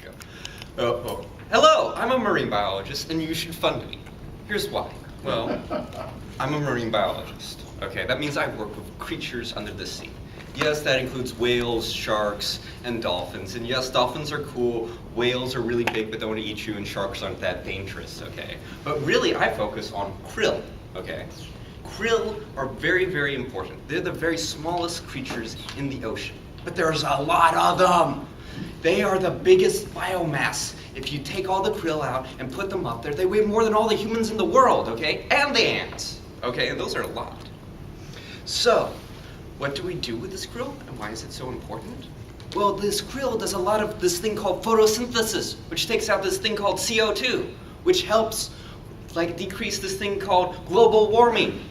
go. Hello, I'm a marine biologist, and you should fund me. Here's why. Well, I'm a marine biologist. Okay, that means I work with creatures under the sea. Yes, that includes whales, sharks, and dolphins. And yes, dolphins are cool, whales are really big but don't want to eat you, and sharks aren't that dangerous, okay? But really, I focus on krill, okay? Krill are very, very important. They're the very smallest creatures in the ocean. But there's a lot of them. They are the biggest biomass. If you take all the krill out and put them up there, they weigh more than all the humans in the world, okay? And the ants, okay? And those are a lot. So, what do we do with this krill, and why is it so important? Well, this krill does a lot of this thing called photosynthesis, which takes out this thing called CO2, which helps decrease this thing called global warming.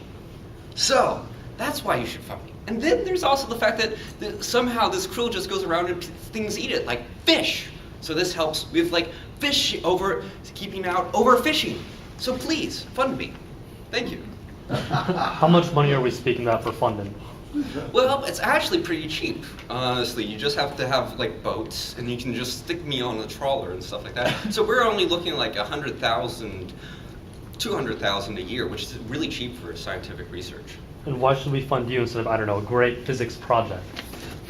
So, that's why you should fund me. And then there's also the fact that somehow this krill just goes around and things eat it, like fish. So this helps with fish keeping out overfishing. So please, fund me. Thank you. How much money are we speaking about for funding? Well, it's actually pretty cheap. Honestly, you just have to have boats, and you can just stick me on a trawler and stuff like that. So we're only looking like 100,000, 200,000 a year, which is really cheap for scientific research. And why should we fund you instead of, I don't know, a great physics project?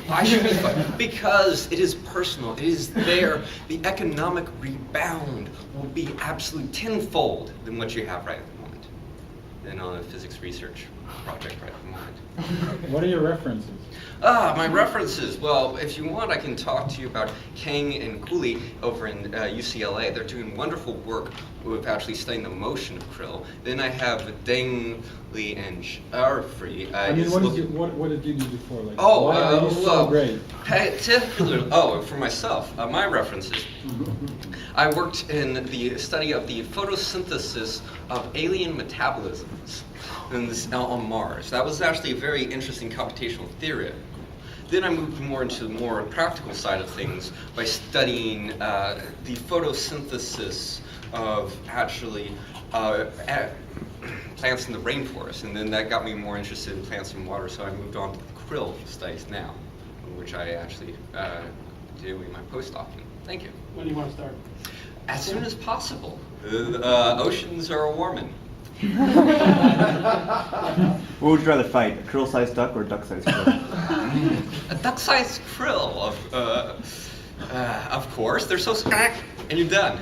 Why should we fund? Because it is personal. It is there. The economic rebound will be absolute tenfold than what you have right at the moment. Than on a physics research project right at the moment. What are your references? My references. Well, if you want, I can talk to you about Kang and Cooley over in UCLA. They're doing wonderful work with actually studying the motion of krill. Then I have Deng Li and Arfrey. What did you do before? Why are you so great? For myself, my references. I worked in the study of the photosynthesis of alien metabolisms on Mars. That was actually a very interesting computational theory. Then I moved more into the more practical side of things by studying the photosynthesis of actually plants in the rainforest, and then that got me more interested in plants in water, so I moved on to the krill studies now, which I actually do in my postdoc. Thank you. When do you want to start? As soon as possible. The oceans are warming. What would you rather fight, a krill-sized duck or a duck-sized krill? A duck-sized krill, of course. They're so smack, and you're done.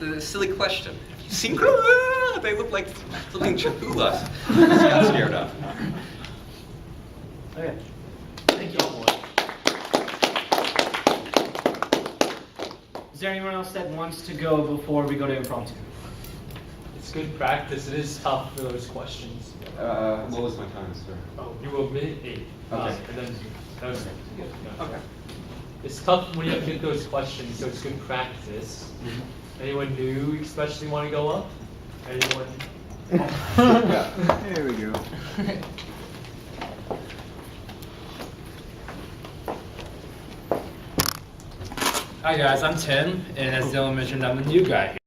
The silly question. Have you seen krill? They look like something Chihuahuas. I just got scared of. Okay. Thank you. Is there anyone else that wants to go before we go to impromptu? It's good practice. It is tough for those questions. What was my time, sir? Oh, you were minute 8. Okay. And then that was good. Okay. It's tough when you have to get those questions, so it's good practice. Anyone new especially want to go up? Anyone? Yeah. There we go. Hi guys, I'm Tim, and as Dylan mentioned, I'm the new guy here.